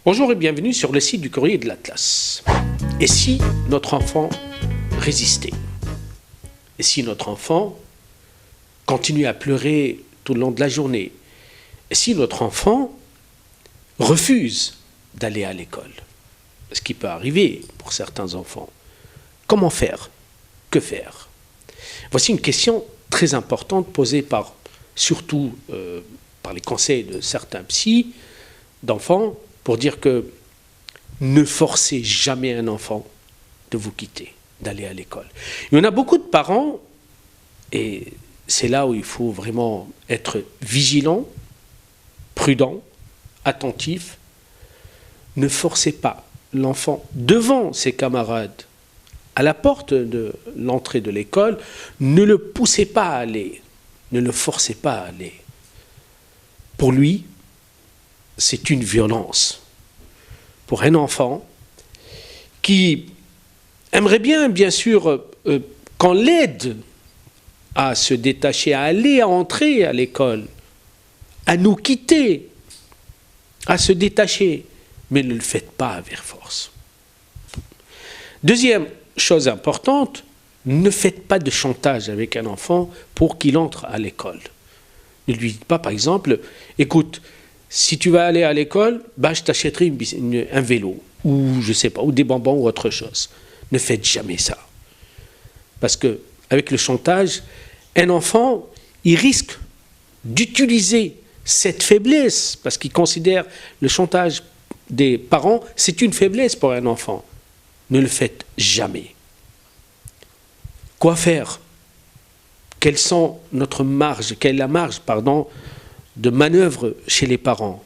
Bonjour et bienvenue sur le site du Courrier de l'Atlas. Et si notre enfant résistait? Et si notre enfant continuait à pleurer tout le long de la journée? Et si notre enfant refuse d'aller à l'école? Ce qui peut arriver pour certains enfants. Comment faire? Que faire? Voici une question très importante posée surtout par les conseils de certains psys d'enfants, pour dire que ne forcez jamais un enfant de vous quitter, d'aller à l'école. Il y en a beaucoup de parents, et c'est là où il faut vraiment être vigilant, prudent, attentif. Ne forcez pas l'enfant devant ses camarades, à la porte de l'entrée de l'école. Ne le poussez pas à aller, ne le forcez pas à aller. Pour lui, c'est une violence. Pour un enfant qui aimerait bien sûr, qu'on l'aide à se détacher, à entrer à l'école, à nous quitter, à se détacher, mais ne le faites pas avec force. Deuxième chose importante, ne faites pas de chantage avec un enfant pour qu'il entre à l'école. Ne lui dites pas, par exemple, écoute, si tu vas aller à l'école, je t'achèterai un vélo, ou je sais pas, ou des bonbons ou autre chose. Ne faites jamais ça. Parce que avec le chantage, un enfant, il risque d'utiliser cette faiblesse, parce qu'il considère le chantage des parents, c'est une faiblesse pour un enfant. Ne le faites jamais. Quoi faire? Quelle est la marge, de manœuvre chez les parents?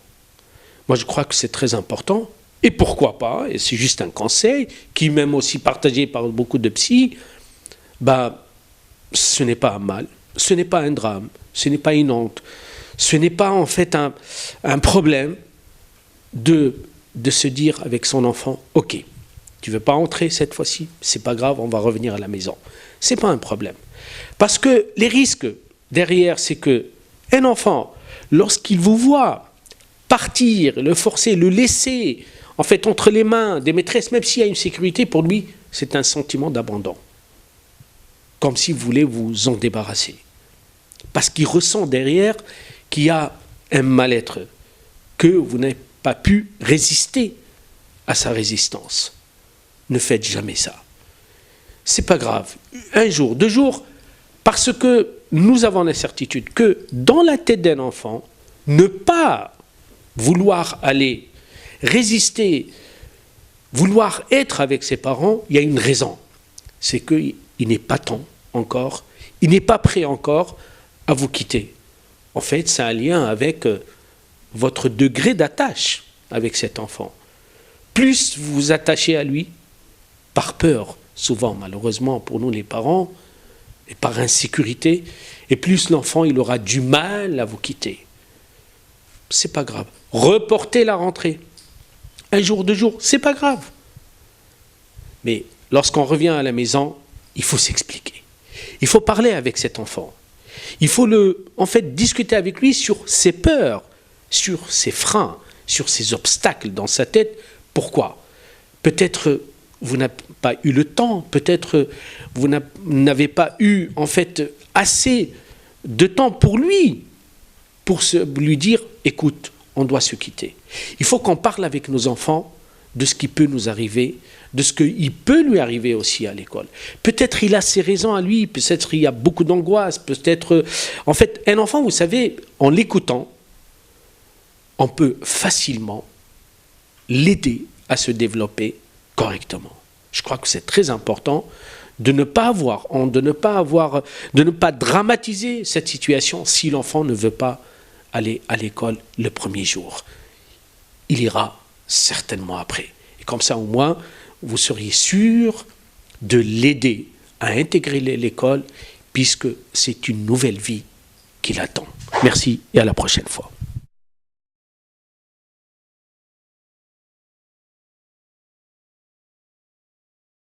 Moi, je crois que c'est très important. Et pourquoi pas, et c'est juste un conseil, qui est même aussi partagé par beaucoup de psys, ce n'est pas un mal, ce n'est pas un drame, ce n'est pas une honte, ce n'est pas en fait un problème de se dire avec son enfant, ok, tu ne veux pas entrer cette fois-ci, c'est pas grave, on va revenir à la maison. Ce n'est pas un problème. Parce que les risques derrière, c'est qu'un enfant, lorsqu'il vous voit partir, le forcer, le laisser, en fait, entre les mains des maîtresses, même s'il y a une sécurité, pour lui, c'est un sentiment d'abandon. Comme s'il voulait vous en débarrasser. Parce qu'il ressent derrière qu'il y a un mal-être, que vous n'avez pas pu résister à sa résistance. Ne faites jamais ça. C'est pas grave. Un jour, 2 jours, parce que nous avons la certitude que dans la tête d'un enfant, ne pas vouloir aller résister, vouloir être avec ses parents, il y a une raison. C'est qu'il n'est pas temps encore, il n'est pas prêt encore à vous quitter. En fait, c'est un lien avec votre degré d'attache avec cet enfant. Plus vous vous attachez à lui, par peur, souvent malheureusement pour nous les parents, et par insécurité, et plus l'enfant il aura du mal à vous quitter. C'est pas grave. Reportez la rentrée. 1 jour, 2 jours, c'est pas grave. Mais lorsqu'on revient à la maison, il faut s'expliquer. Il faut parler avec cet enfant. Il faut discuter avec lui sur ses peurs, sur ses freins, sur ses obstacles dans sa tête. Pourquoi? Peut-être vous n'avez pas eu le temps, peut-être vous n'avez pas eu en fait assez de temps pour lui, pour lui dire, écoute, on doit se quitter. Il faut qu'on parle avec nos enfants de ce qui peut nous arriver, de ce qui peut lui arriver aussi à l'école. Peut-être il a ses raisons à lui, peut-être il y a beaucoup d'angoisse, peut-être... En fait, un enfant, vous savez, en l'écoutant, on peut facilement l'aider à se développer correctement. Je crois que c'est très important de ne pas dramatiser cette situation si l'enfant ne veut pas aller à l'école le premier jour. Il ira certainement après. Et comme ça, au moins, vous seriez sûr de l'aider à intégrer l'école, puisque c'est une nouvelle vie qui l'attend. Merci et à la prochaine fois.